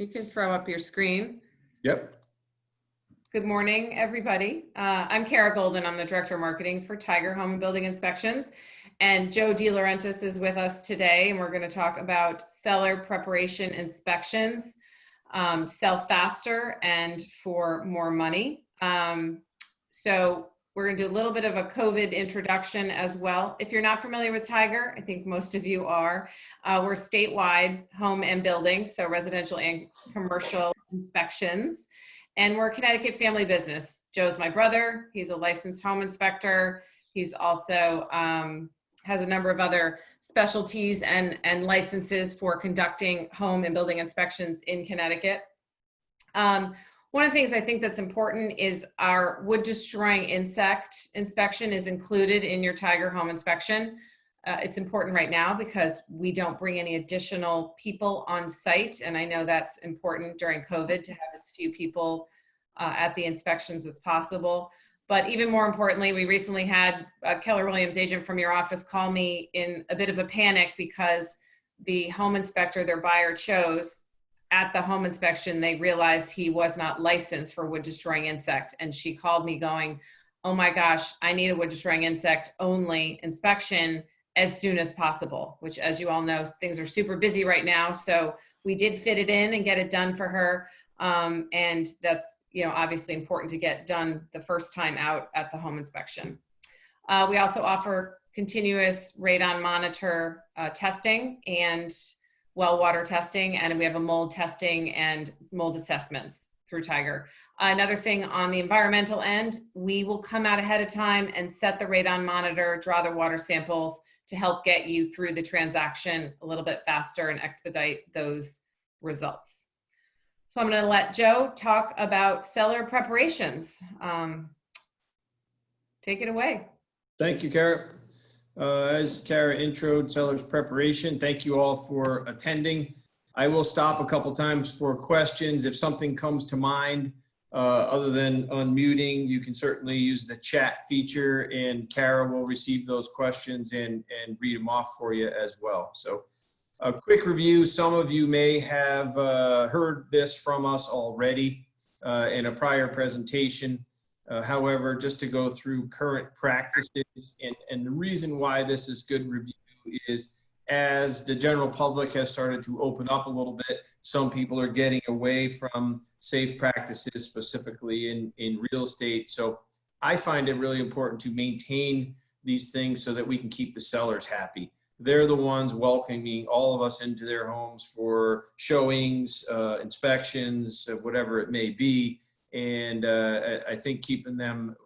You can throw up your screen. Yep. Good morning, everybody. I'm Kara Golden. I'm the Director of Marketing for Tiger Home and Building Inspections. And Joe DeLaurentis is with us today, and we're going to talk about seller preparation inspections, sell faster and for more money. So we're going to do a little bit of a COVID introduction as well. If you're not familiar with Tiger, I think most of you are. We're statewide home and building, so residential and commercial inspections. And we're a Connecticut family business. Joe's my brother. He's a licensed home inspector. He's also has a number of other specialties and licenses for conducting home and building inspections in Connecticut. One of the things I think that's important is our wood destroying insect inspection is included in your Tiger home inspection. It's important right now because we don't bring any additional people on site. And I know that's important during COVID to have as few people at the inspections as possible. But even more importantly, we recently had a Keller Williams agent from your office call me in a bit of a panic because the home inspector their buyer chose at the home inspection, they realized he was not licensed for wood destroying insect. And she called me going, oh my gosh, I need a wood destroying insect only inspection as soon as possible, which, as you all know, things are super busy right now. So we did fit it in and get it done for her. And that's, obviously important to get done the first time out at the home inspection. We also offer continuous radon monitor testing and well water testing, and we have a mold testing and mold assessments through Tiger. Another thing on the environmental end, we will come out ahead of time and set the radon monitor, draw the water samples to help get you through the transaction a little bit faster and expedite those results. So I'm going to let Joe talk about seller preparations. Take it away. Thank you, Kara. As Kara introed seller's preparation, thank you all for attending. I will stop a couple times for questions. If something comes to mind, other than unmuting, you can certainly use the chat feature and Kara will receive those questions and read them off for you as well. So a quick review. Some of you may have heard this from us already in a prior presentation. However, just to go through current practices and the reason why this is good review is as the general public has started to open up a little bit, some people are getting away from safe practices, specifically in real estate. So I find it really important to maintain these things so that we can keep the sellers happy. They're the ones welcoming all of us into their homes for showings, inspections, whatever it may be. And I think keeping them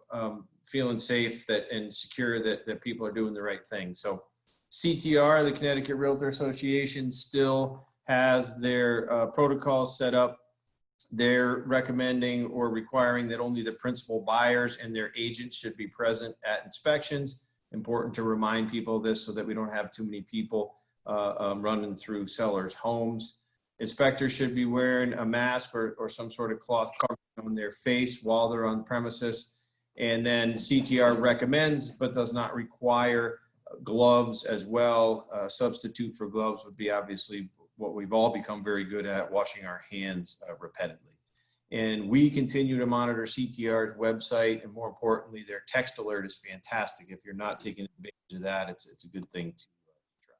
feeling safe and secure that people are doing the right thing. So CTR, the Connecticut Realtor Association, still has their protocols set up. They're recommending or requiring that only the principal buyers and their agents should be present at inspections. Important to remind people of this so that we don't have too many people running through sellers' homes. Inspectors should be wearing a mask or some sort of cloth covering on their face while they're on premises. And then CTR recommends, but does not require gloves as well. Substitute for gloves would be obviously what we've all become very good at, washing our hands repeatedly. And we continue to monitor CTR's website, and more importantly, their text alert is fantastic. If you're not taking advantage of that, it's a good thing to try.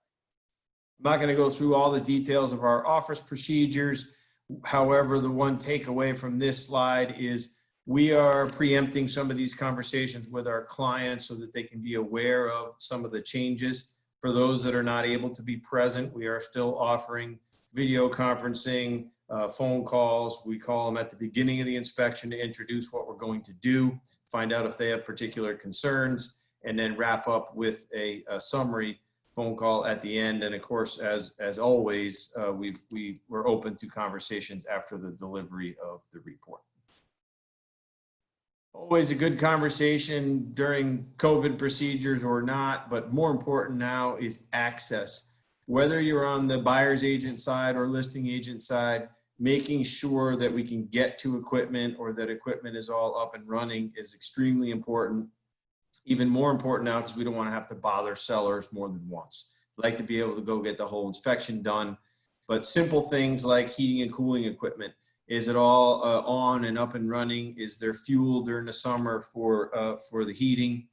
I'm not going to go through all the details of our office procedures. However, the one takeaway from this slide is we are preempting some of these conversations with our clients so that they can be aware of some of the changes. For those that are not able to be present, we are still offering video conferencing, phone calls. We call them at the beginning of the inspection to introduce what we're going to do, find out if they have particular concerns, and then wrap up with a summary phone call at the end. And of course, as always, we're open to conversations after the delivery of the report. Always a good conversation during COVID procedures or not, but more important now is access. Whether you're on the buyer's agent side or listing agent side, making sure that we can get to equipment or that equipment is all up and running is extremely important. Even more important now because we don't want to have to bother sellers more than once. We'd like to be able to go get the whole inspection done. but simple things like heating and cooling equipment. Is it all on and up and running? Is there fuel during the summer for the heating?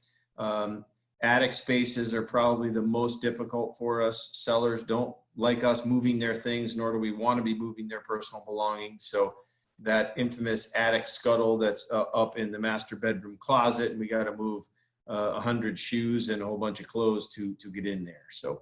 Attic spaces are probably the most difficult for us. Sellers don't like us moving their things, nor do we want to be moving their personal belongings. So that infamous attic scuttle that's up in the master bedroom closet, and we got to move 100 shoes and a whole bunch of clothes to get in there. So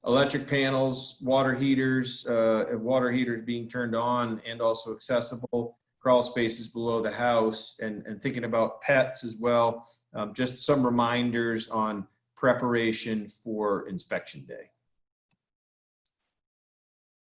electric panels, water heaters being turned on and also accessible, crawl spaces below the house, and thinking about pets as well. Just some reminders on preparation for inspection day.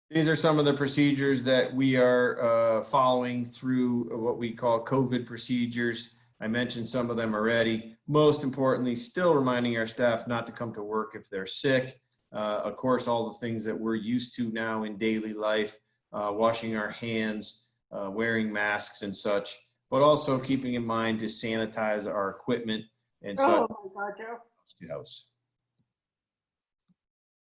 These are some of the procedures that we are following through what we call COVID procedures. I mentioned some of them already. Most importantly, still reminding our staff not to come to work if they're sick. Of course, all the things that we're used to now in daily life, washing our hands, wearing masks and such, but also keeping in mind to sanitize our equipment and such. Oh my God, Joe. House.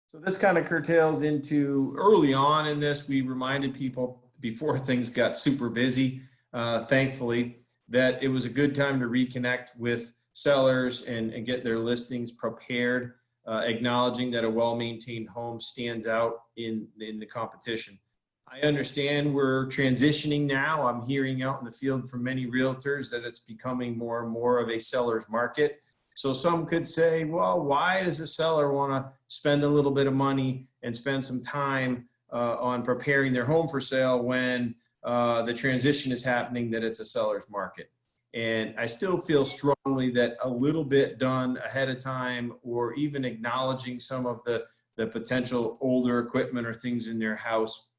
So this kind of curtails into early on in this, we reminded people before things got super busy, thankfully, that it was a good time to reconnect with sellers and get their listings prepared, acknowledging that a well-maintained home stands out in the competition. I understand we're transitioning now. I'm hearing out in the field from many realtors that it's becoming more and more of a seller's market. So some could say, well, why does a seller want to spend a little bit of money and spend some time on preparing their home for sale when the transition is happening, that it's a seller's market? And I still feel strongly that a little bit done ahead of time, or even acknowledging some of the potential older equipment or things in their house,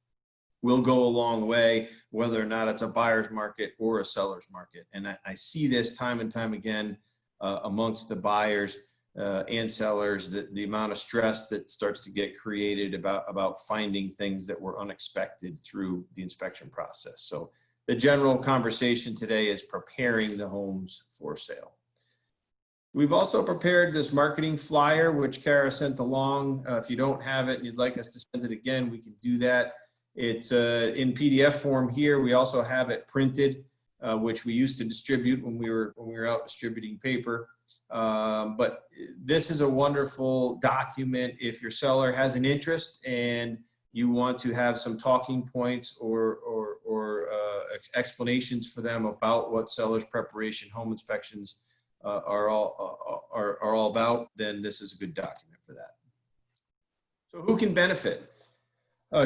will go a long way, whether or not it's a buyer's market or a seller's market. And I see this time and time again amongst the buyers and sellers, the amount of stress that starts to get created about finding things that were unexpected through the inspection process. So the general conversation today is preparing the homes for sale. We've also prepared this marketing flyer, which Kara sent along. If you don't have it and you'd like us to send it again, we can do that. It's in PDF form here. We also have it printed, which we used to distribute when we were out distributing paper. But this is a wonderful document if your seller has an interest and you want to have some talking points or explanations for them about what seller's preparation home inspections are all about, then this is a good document for that. So who can benefit?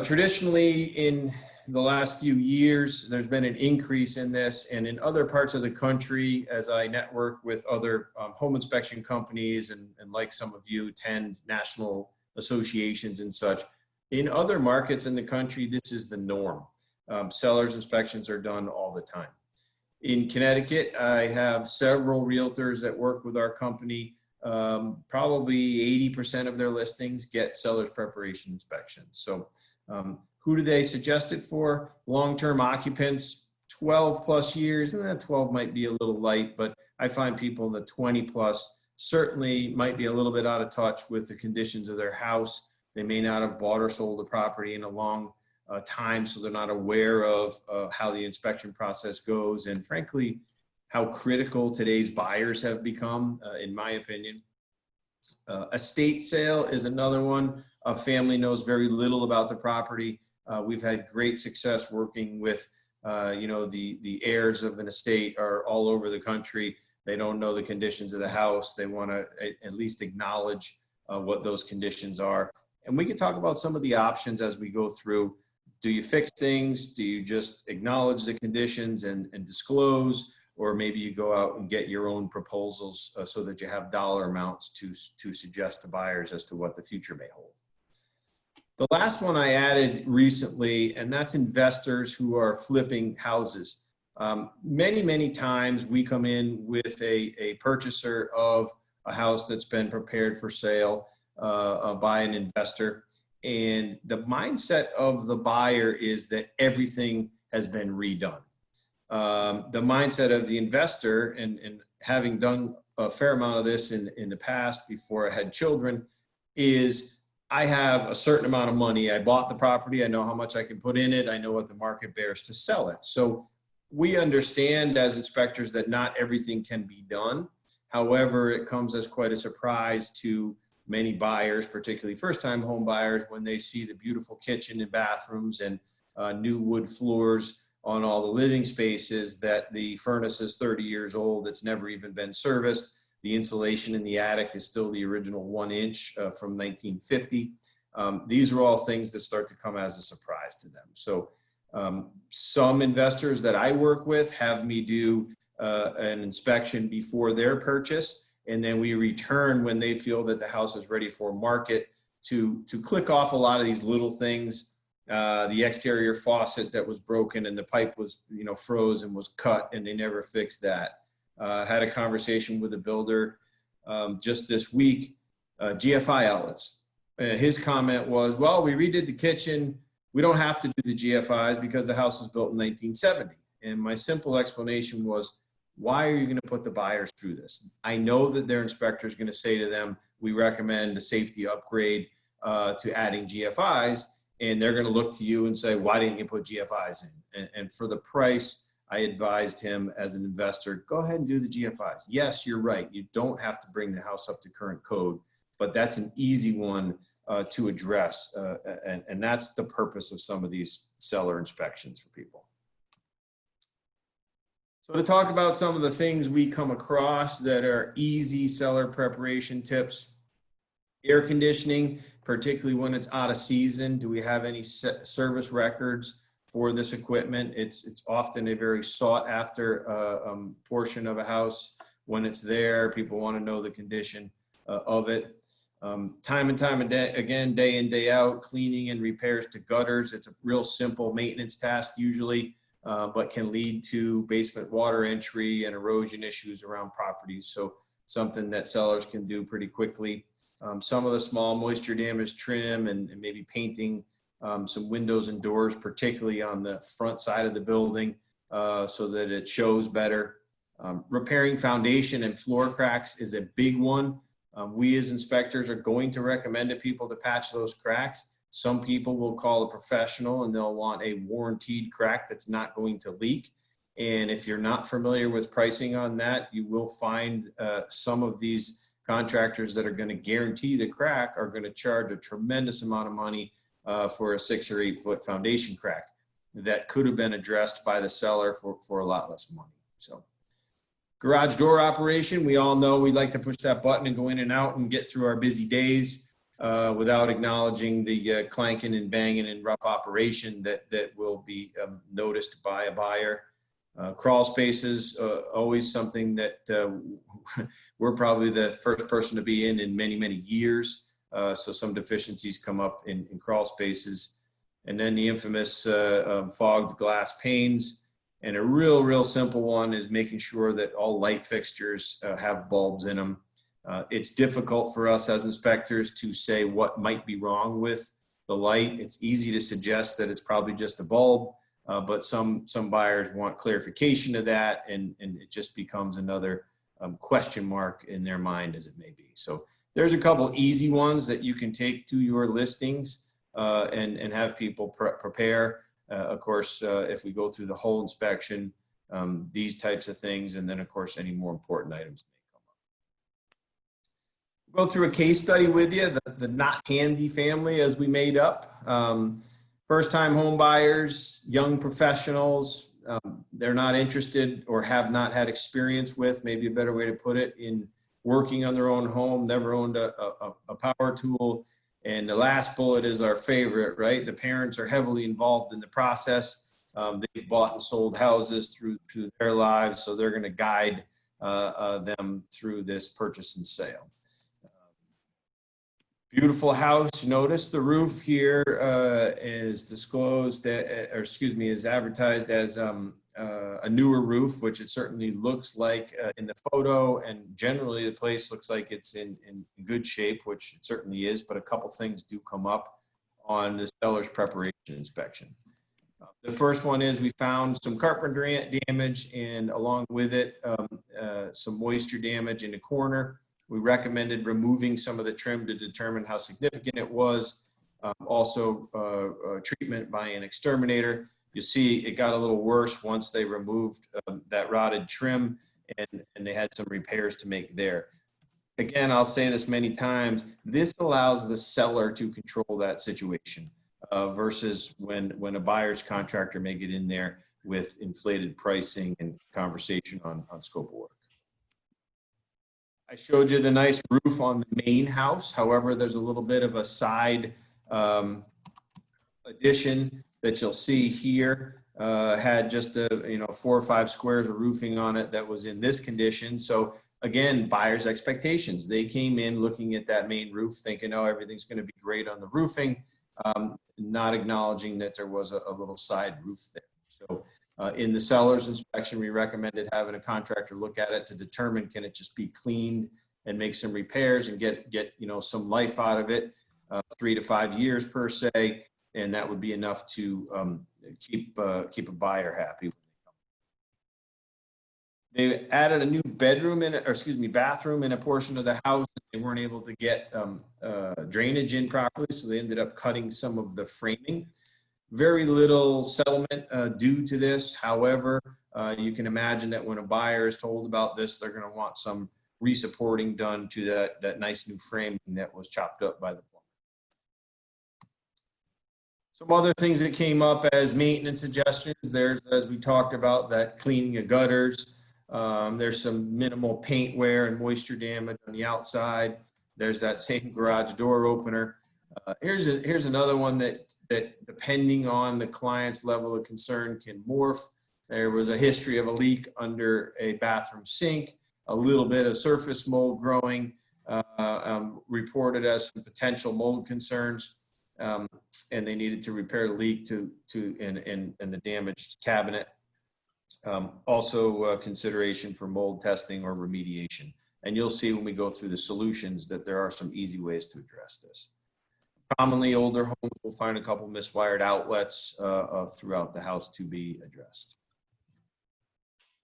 Traditionally, in the last few years, there's been an increase in this, and in other parts of the country, as I network with other home inspection companies and like some of you attend national associations and such, in other markets in the country, this is the norm. Sellers inspections are done all the time. In Connecticut, I have several realtors that work with our company. Probably 80% of their listings get seller's preparation inspections. So who do they suggest it for? Long-term occupants, 12 plus years. 12 might be a little light, but I find people in the 20 plus certainly might be a little bit out of touch with the conditions of their house. They may not have bought or sold the property in a long time, so they're not aware of how the inspection process goes, and frankly, how critical today's buyers have become, in my opinion. Estate sale is another one. A family knows very little about the property. We've had great success working with, the heirs of an estate are all over the country. They don't know the conditions of the house. They want to at least acknowledge what those conditions are. And we can talk about some of the options as we go through. Do you fix things? Do you just acknowledge the conditions and disclose? Or maybe you go out and get your own proposals so that you have dollar amounts to suggest to buyers as to what the future may hold. The last one I added recently, and that's investors who are flipping houses. Many times we come in with a purchaser of a house that's been prepared for sale by an investor. And the mindset of the buyer is that everything has been redone. The mindset of the investor, and having done a fair amount of this in the past before I had children, is I have a certain amount of money. I bought the property. I know how much I can put in it. I know what the market bears to sell it. So we understand as inspectors that not everything can be done. However, it comes as quite a surprise to many buyers, particularly first-time home buyers, when they see the beautiful kitchen and bathrooms and new wood floors on all the living spaces, that the furnace is 30 years old. It's never even been serviced. The insulation in the attic is still the original 1-inch from 1950. These are all things that start to come as a surprise to them. So some investors that I work with have me do an inspection before their purchase, and then we return when they feel that the house is ready for market to click off a lot of these little things. The exterior faucet that was broken and the pipe was, froze and was cut, and they never fixed that. Had a conversation with a builder just this week, GFI outlets. His comment was, well, we redid the kitchen. We don't have to do the GFIs because the house was built in 1970. And my simple explanation was, why are you going to put the buyers through this? I know that their inspector is going to say to them, we recommend a safety upgrade to adding GFIs. And they're going to look to you and say, why didn't you put GFIs in? And for the price, I advised him as an investor, go ahead and do the GFIs. Yes, you're right. You don't have to bring the house up to current code, but that's an easy one to address. And that's the purpose of some of these seller inspections for people. So to talk about some of the things we come across that are easy seller preparation tips: air conditioning, particularly when it's out of season. Do we have any service records for this equipment? It's often a very sought after portion of a house. When it's there, people want to know the condition of it. Time and time again, day in, day out, cleaning and repairs to gutters. It's a real simple maintenance task usually, but can lead to basement water entry and erosion issues around properties. So something that sellers can do pretty quickly. Some of the small moisture damage trim and maybe painting some windows and doors, particularly on the front side of the building, so that it shows better. Repairing foundation and floor cracks is a big one. We as inspectors are going to recommend to people to patch those cracks. Some people will call a professional and they'll want a warranted crack that's not going to leak. And if you're not familiar with pricing on that, you will find some of these contractors that are going to guarantee the crack are going to charge a tremendous amount of money for a 6 or 8 foot foundation crack that could have been addressed by the seller for a lot less money. So garage door operation, we all know we like to push that button and go in and out and get through our busy days without acknowledging the clanking and banging and rough operation that will be noticed by a buyer. Crawl spaces, always something that we're probably the first person to be in many, many years. So some deficiencies come up in crawl spaces. And then the infamous fogged glass panes. And a real simple one is making sure that all light fixtures have bulbs in them. It's difficult for us as inspectors to say what might be wrong with the light. It's easy to suggest that it's probably just a bulb, but some buyers want clarification of that, and it just becomes another question mark in their mind, as it may be. So there's a couple easy ones that you can take to your listings and have people prepare. Of course, if we go through the whole inspection, these types of things, and then of course any more important items may come up. We'll go through a case study with you, the not handy family as we made up. First-time home buyers, young professionals, they're not interested or have not had experience with, maybe a better way to put it, in working on their own home, never owned a power tool. And the last bullet is our favorite, right? The parents are heavily involved in the process. They've bought and sold houses through their lives, so they're going to guide them through this purchase and sale. Beautiful house. Notice the roof here is disclosed, is advertised as a newer roof, which it certainly looks like in the photo, and generally the place looks like it's in good shape, which it certainly is, but a couple things do come up on the seller's preparation inspection. The first one is we found some carpenter damage, and along with it, some moisture damage in the corner We recommended removing some of the trim to determine how significant it was. Also, treatment by an exterminator. You see it got a little worse once they removed that rotted trim, and they had some repairs to make there. Again, I'll say this many times, this allows the seller to control that situation versus when a buyer's contractor may get in there with inflated pricing and conversation on scope of work. I showed you the nice roof on the main house. However, there's a little bit of a side addition that you'll see here. Had just 4 or 5 squares of roofing on it that was in this condition. So again, buyers' expectations. They came in looking at that main roof thinking, oh, everything's going to be great on the roofing, not acknowledging that there was a little side roof there. So in the seller's inspection, we recommended having a contractor look at it to determine, can it just be cleaned and make some repairs and get some life out of it, 3 to 5 years per se, and that would be enough to keep a buyer happy. They added a new bathroom in a portion of the house. They weren't able to get drainage in properly, so they ended up cutting some of the framing. Very little settlement due to this. However, you can imagine that when a buyer is told about this, they're going to want some resupporting done to that nice new framing that was chopped up by the plumber. Some other things that came up as maintenance suggestions. There's, as we talked about, that cleaning of gutters. There's some minimal paint wear and moisture damage on the outside. There's that same garage door opener. Here's another one that depending on the client's level of concern can morph. There was a history of a leak under a bathroom sink, a little bit of surface mold growing, reported as some potential mold concerns, and they needed to repair the leak in the damaged cabinet. Also consideration for mold testing or remediation. And you'll see when we go through the solutions that there are some easy ways to address this. Commonly, older homes will find a couple miswired outlets throughout the house to be addressed.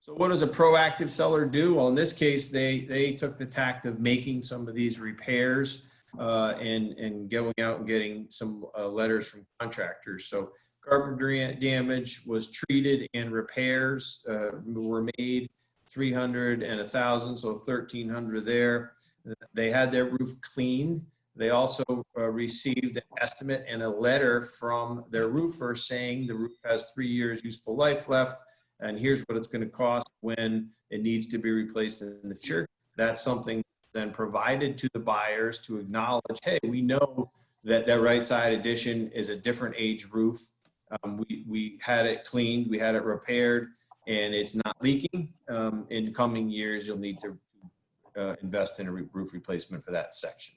So what does a proactive seller do? Well, in this case, they took the tact of making some of these repairs and going out and getting some letters from contractors. So carpentry damage was treated and repairs were made, 300 and 1,000, so 1,300 there. They had their roof cleaned. They also received an estimate and a letter from their roofer saying the roof has 3 years useful life left, and here's what it's going to cost when it needs to be replaced in the future. That's something then provided to the buyers to acknowledge, hey, we know that that right side addition is a different age roof. We had it cleaned, we had it repaired, and it's not leaking. In coming years, you'll need to invest in a roof replacement for that section.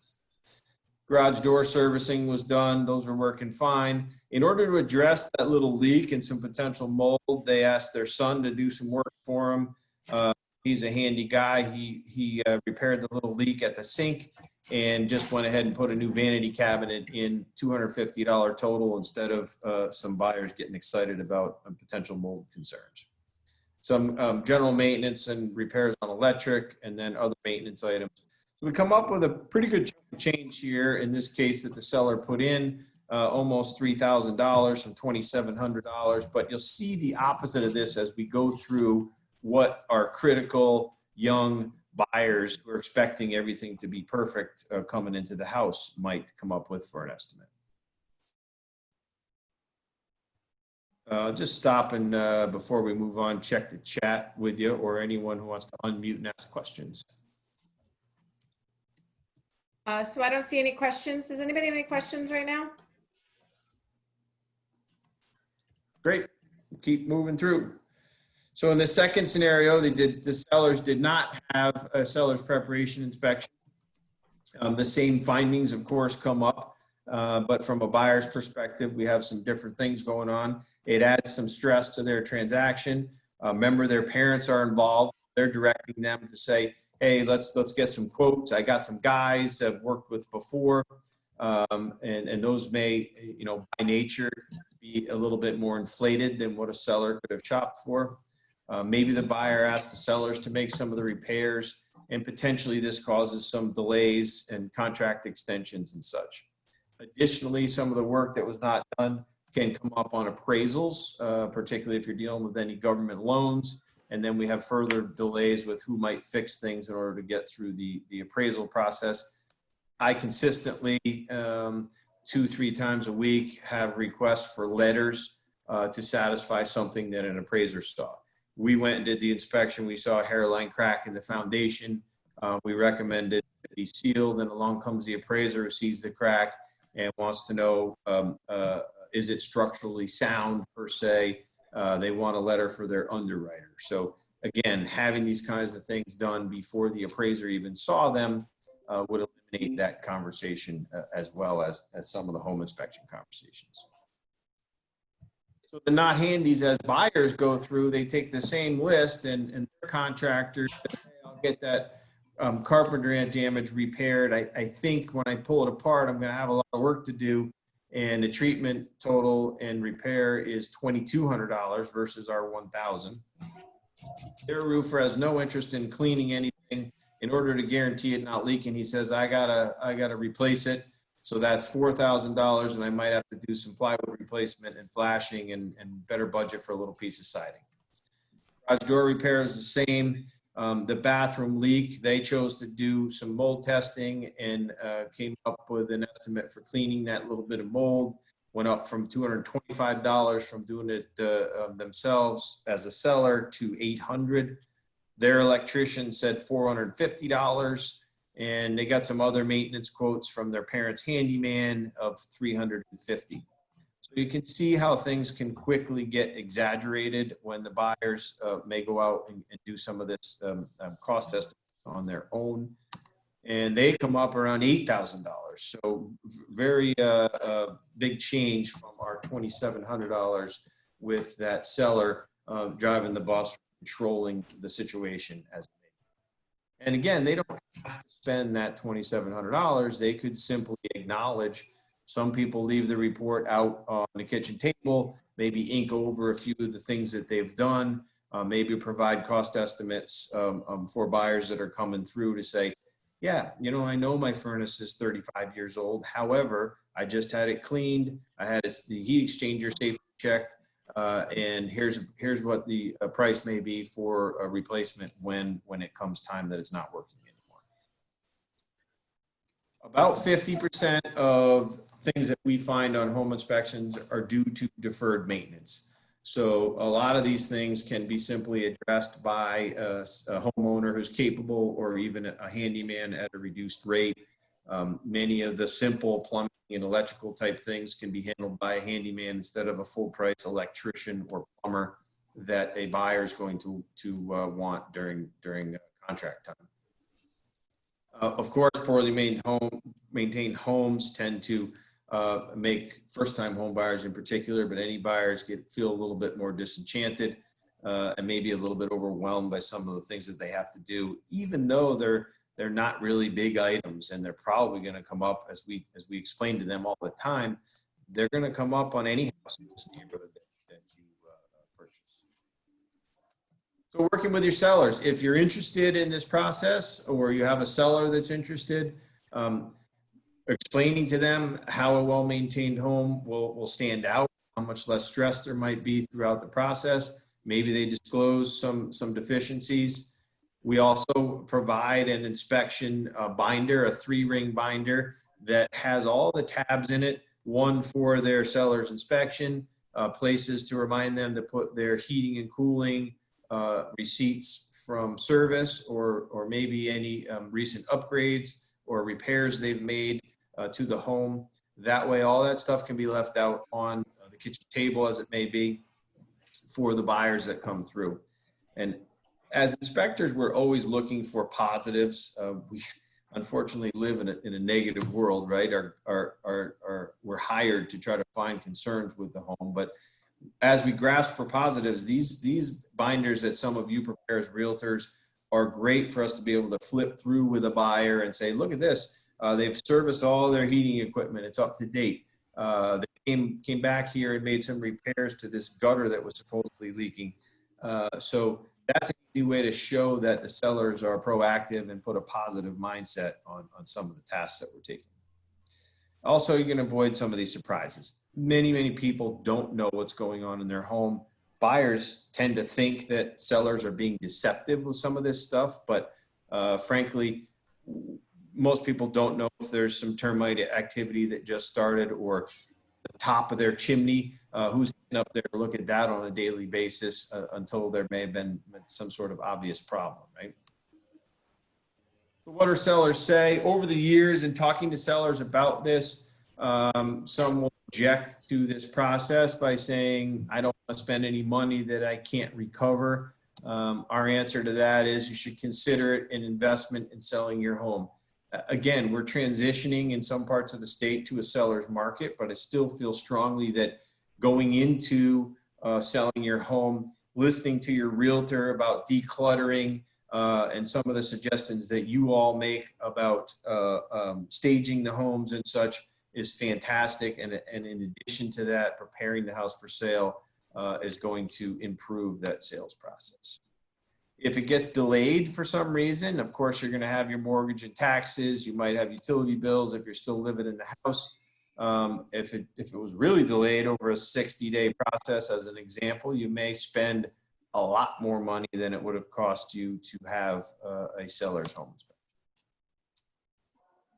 Garage door servicing was done. Those were working fine. In order to address that little leak and some potential mold, they asked their son to do some work for him. He's a handy guy. He repaired the little leak at the sink and just went ahead and put a new vanity cabinet in, $250 total, instead of some buyers getting excited about potential mold concerns. Some general maintenance and repairs on electric, and then other maintenance items. So we come up with a pretty good chunk of change here, in this case that the seller put in, almost $3,000 from $2,700, but you'll see the opposite of this as we go through what our critical young buyers who are expecting everything to be perfect coming into the house might come up with for an estimate. Just stop and before we move on, check the chat with you or anyone who wants to unmute and ask questions. So I don't see any questions. Does anybody have any questions right now? Great. Keep moving through. So in the second scenario, the sellers did not have a seller's preparation inspection. The same findings, of course, come up, but from a buyer's perspective, we have some different things going on. It adds some stress to their transaction. Remember, their parents are involved. They're directing them to say, hey, let's get some quotes. I got some guys I've worked with before, and those may, by nature, be a little bit more inflated than what a seller could have shopped for. Maybe the buyer asked the sellers to make some of the repairs, and potentially this causes some delays and contract extensions and such. Additionally, some of the work that was not done can come up on appraisals, particularly if you're dealing with any government loans. And then we have further delays with who might fix things in order to get through the appraisal process. I consistently, 2-3 times a week, have requests for letters to satisfy something that an appraiser saw. We went and did the inspection. We saw a hairline crack in the foundation. We recommended it be sealed, and along comes the appraiser who sees the crack and wants to know, is it structurally sound per se? They want a letter for their underwriter. So again, having these kinds of things done before the appraiser even saw them would eliminate that conversation as well as some of the home inspection conversations. So the not handies, as buyers go through, they take the same list and their contractor says, hey, I'll get that carpenter ant damage repaired. I think when I pull it apart, I'm going to have a lot of work to do. And the treatment total and repair is $2,200 versus our $1,000. Their roofer has no interest in cleaning anything in order to guarantee it not leaking. He says, I gotta replace it. So that's $4,000, and I might have to do some plywood replacement and flashing and better budget for a little piece of siding. Garage door repair is the same. The bathroom leak, they chose to do some mold testing and came up with an estimate for cleaning that little bit of mold. Went up from $225 from doing it themselves as a seller to $800. Their electrician said $450, and they got some other maintenance quotes from their parents' handyman of $350. So you can see how things can quickly get exaggerated when the buyers may go out and do some of this cost estimate on their own. And they come up around $8,000. So very big change from our $2,700 with that seller driving the bus, controlling the situation as it may. And again, they don't have to spend that $2,700. They could simply acknowledge. Some people leave the report out on the kitchen table, maybe ink over a few of the things that they've done, maybe provide cost estimates for buyers that are coming through to say, yeah, you know, I know my furnace is 35 years old. However, I just had it cleaned. I had the heat exchanger safety checked. And here's what the price may be for a replacement when it comes time that it's not working anymore. About 50% of things that we find on home inspections are due to deferred maintenance. So a lot of these things can be simply addressed by a homeowner who's capable, or even a handyman at a reduced rate. Many of the simple plumbing and electrical type things can be handled by a handyman instead of a full price electrician or plumber that a buyer is going to want during contract time. Of course, poorly maintained homes tend to make first-time home buyers in particular, but any buyers feel a little bit more disenchanted and maybe a little bit overwhelmed by some of the things that they have to do, even though they're not really big items, and they're probably going to come up, as we explain to them all the time, they're going to come up on any house in this neighborhood that you purchase. So working with your sellers, if you're interested in this process, or you have a seller that's interested, explaining to them how a well-maintained home will stand out, how much less stress there might be throughout the process. Maybe they disclose some deficiencies. We also provide an inspection binder, a 3-ring binder that has all the tabs in it, one for their seller's inspection, places to remind them to put their heating and cooling, receipts from service, or maybe any recent upgrades or repairs they've made to the home. That way, all that stuff can be left out on the kitchen table, as it may be, for the buyers that come through. And as inspectors, we're always looking for positives. We unfortunately live in a negative world, right? We're hired to try to find concerns with the home. But as we grasp for positives, these binders that some of you prepare as realtors are great for us to be able to flip through with a buyer and say, look at this. They've serviced all their heating equipment. It's up to date. They came back here and made some repairs to this gutter that was supposedly leaking. So that's an easy way to show that the sellers are proactive and put a positive mindset on some of the tasks that we're taking. Also, you can avoid some of these surprises. Many people don't know what's going on in their home. Buyers tend to think that sellers are being deceptive with some of this stuff, but frankly, most people don't know if there's some termite activity that just started, or the top of their chimney, who's getting up there to look at that on a daily basis until there may have been some sort of obvious problem, right? So what do sellers say? Over the years and talking to sellers about this, some will object to this process by saying, I don't want to spend any money that I can't recover. Our answer to that is you should consider it an investment in selling your home. Again, we're transitioning in some parts of the state to a seller's market, but I still feel strongly that going into selling your home, listening to your realtor about decluttering, and some of the suggestions that you all make about staging the homes and such is fantastic. And in addition to that, preparing the house for sale is going to improve that sales process. If it gets delayed for some reason, of course, you're going to have your mortgage and taxes. You might have utility bills if you're still living in the house. If it was really delayed over a 60-day process, as an example, you may spend a lot more money than it would have cost you to have a seller's home inspection.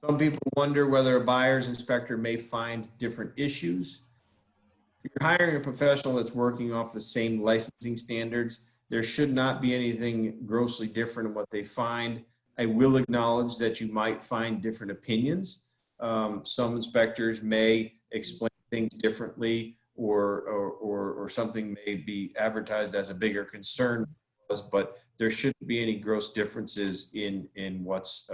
Some people wonder whether a buyer's inspector may find different issues. If you're hiring a professional that's working off the same licensing standards, there should not be anything grossly different in what they find. I will acknowledge that you might find different opinions. Some inspectors may explain things differently, or something may be advertised as a bigger concern, but there shouldn't be any gross differences in what's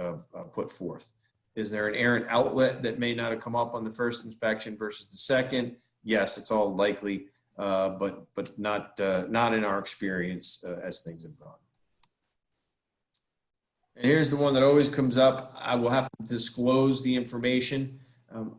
put forth. Is there an errant outlet that may not have come up on the first inspection versus the second? Yes, it's all likely, but not in our experience as things have gone. And here's the one that always comes up. I will have to disclose the information.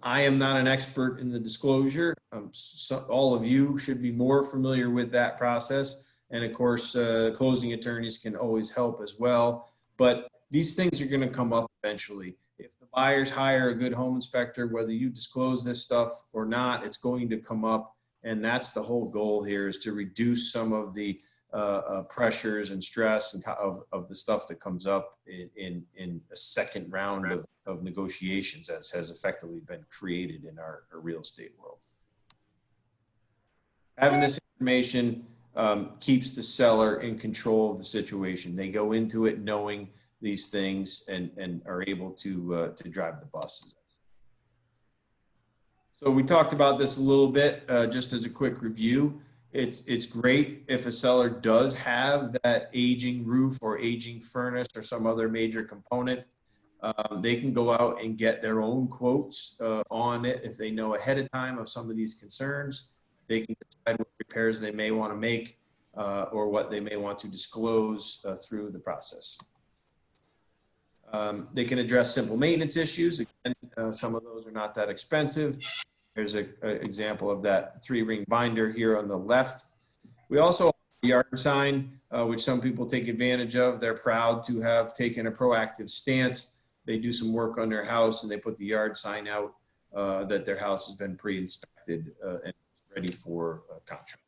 I am not an expert in the disclosure. So all of you should be more familiar with that process. And of course, closing attorneys can always help as well. But these things are going to come up eventually. If the buyers hire a good home inspector, whether you disclose this stuff or not, it's going to come up. And that's the whole goal here, is to reduce some of the pressures and stress and of the stuff that comes up in a second round of negotiations, as has effectively been created in our real estate world. Having this information keeps the seller in control of the situation. They go into it knowing these things and are able to drive the bus. So we talked about this a little bit, just as a quick review. It's great if a seller does have that aging roof or aging furnace or some other major component. They can go out and get their own quotes on it if they know ahead of time of some of these concerns. They can decide what repairs they may want to make or what they may want to disclose through the process. They can address simple maintenance issues. Again, some of those are not that expensive. There's an example of that 3-ring binder here on the left. We also have a yard sign, which some people take advantage of. They're proud to have taken a proactive stance. They do some work on their house and they put the yard sign out that their house has been pre-inspected and ready for contract.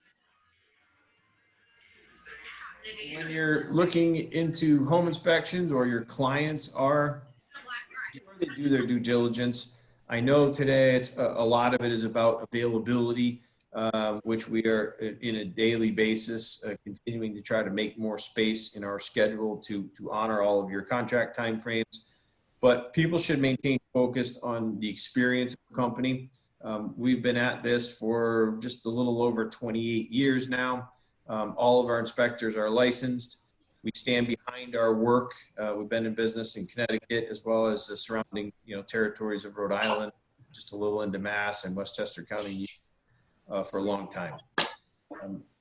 When you're looking into home inspections, or your clients are, before they do their due diligence, I know today it's a lot of it is about availability, which we are in a daily basis continuing to try to make more space in our schedule to honor all of your contract timeframes. But people should maintain focused on the experience of the company. We've been at this for just a little over 28 years now. All of our inspectors are licensed. We stand behind our work. We've been in business in Connecticut as well as the surrounding territories of Rhode Island, just a little into Mass and Westchester County for a long time.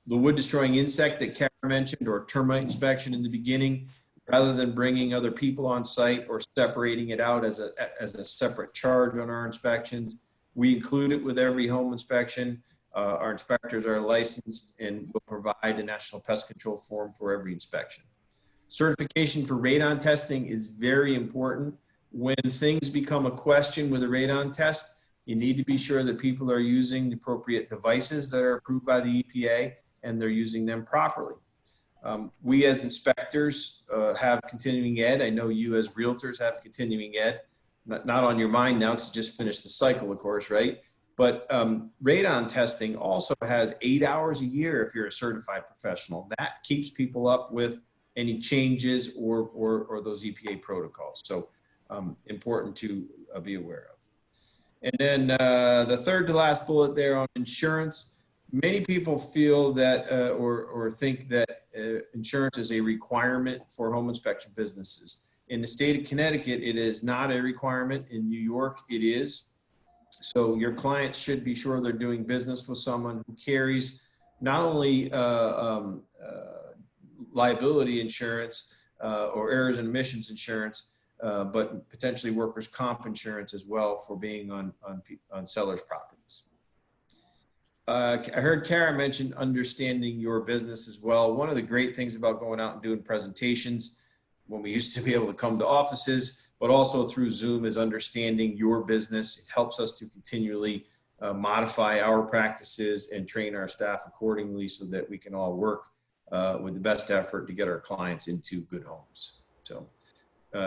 The wood destroying insect that Kara mentioned, or termite inspection in the beginning, rather than bringing other people on site or separating it out as a separate charge on our inspections, we include it with every home inspection. Our inspectors are licensed and will provide a national pest control form for every inspection. Certification for radon testing is very important. When things become a question with a radon test, you need to be sure that people are using the appropriate devices that are approved by the EPA and they're using them properly. We as inspectors have continuing ed. I know you as realtors have continuing ed. Not on your mind now because you just finished the cycle, of course, right? But radon testing also has 8 hours a year if you're a certified professional. That keeps people up with any changes or those EPA protocols. So important to be aware of. And then the third to last bullet there on insurance. Many people feel that or think that insurance is a requirement for home inspection businesses. In the state of Connecticut, it is not a requirement. In New York, it is. So your clients should be sure they're doing business with someone who carries not only liability insurance or errors and omissions insurance, but potentially workers' comp insurance as well for being on sellers' properties. I heard Kara mention understanding your business as well. One of the great things about going out and doing presentations when we used to be able to come to offices, but also through Zoom, is understanding your business. It helps us to continually modify our practices and train our staff accordingly so that we can all work with the best effort to get our clients into good homes. So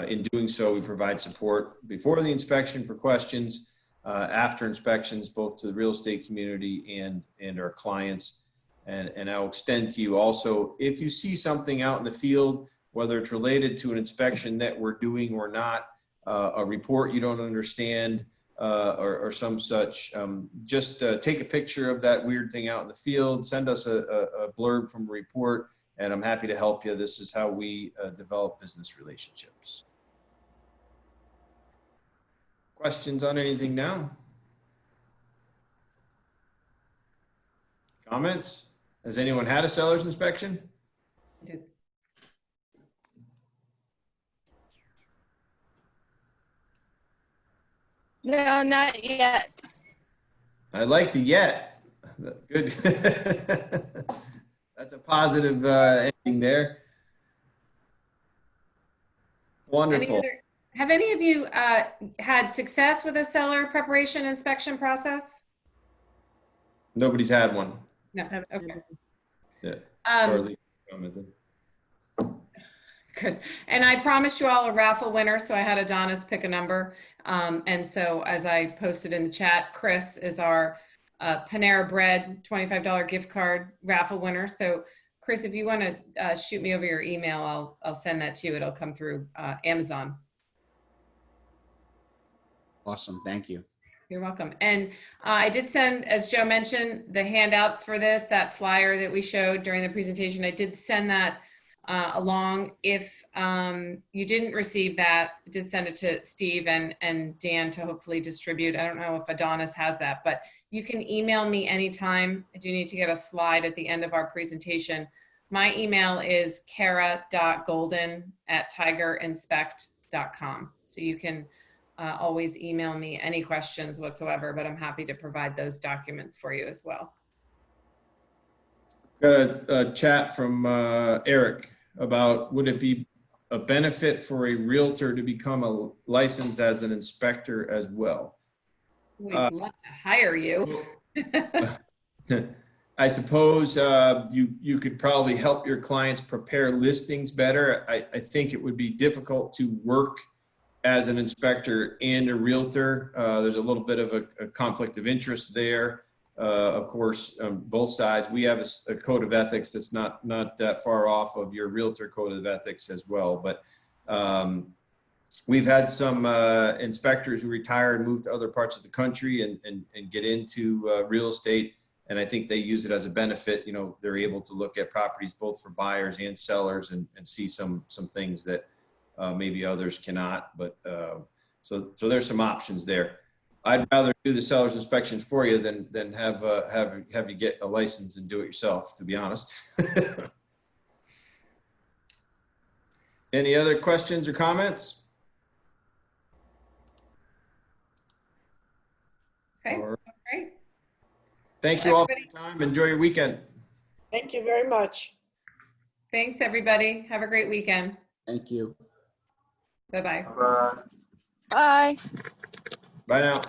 in doing so, we provide support before the inspection for questions, after inspections, both to the real estate community and our clients. And I'll extend to you also, if you see something out in the field, whether it's related to an inspection that we're doing or not, a report you don't understand, or some such, just take a picture of that weird thing out in the field, send us a blurb from a report, and I'm happy to help you. This is how we develop business relationships. Questions on anything now? Comments? Has anyone had a seller's inspection? I did. No, not yet. I like the yet. Good. That's a positive ending there. Wonderful. Have any of you had success with a seller preparation inspection process? Nobody's had one. No. Okay. Yeah. Commented. Chris, and I promised you all a raffle winner, so I had Adonis pick a number. And so as I posted in the chat, Chris is our Panera Bread $25 gift card raffle winner. So Chris, if you want to shoot me over your email, I'll send that to you. It'll come through Amazon. Awesome. Thank you. You're welcome. And I did send, as Joe mentioned, the handouts for this, that flyer that we showed during the presentation. I did send that along. If you didn't receive that, I did send it to Steve and Dan to hopefully distribute. I don't know if Adonis has that, but you can email me anytime. I do need to get a slide at the end of our presentation. My email is kara.golden@tigerinspect.com. So you can always email me any questions whatsoever, but I'm happy to provide those documents for you as well. Got a chat from Eric about would it be a benefit for a realtor to become licensed as an inspector as well? We'd love to hire you. I suppose you could probably help your clients prepare listings better. I think it would be difficult to work as an inspector and a realtor. There's a little bit of a conflict of interest there. Of course, both sides. We have a code of ethics that's not that far off of your realtor code of ethics as well. But we've had some inspectors who retire and move to other parts of the country and get into real estate. And I think they use it as a benefit. You know, they're able to look at properties both for buyers and sellers and see some things that maybe others cannot. But so there's some options there. I'd rather do the seller's inspections for you than have you get a license and do it yourself, to be honest. Any other questions or comments? Okay, great. Thank you all for your time. Enjoy your weekend. Thank you very much. Thanks, everybody. Have a great weekend. Thank you. Bye-bye. Bye. Bye now.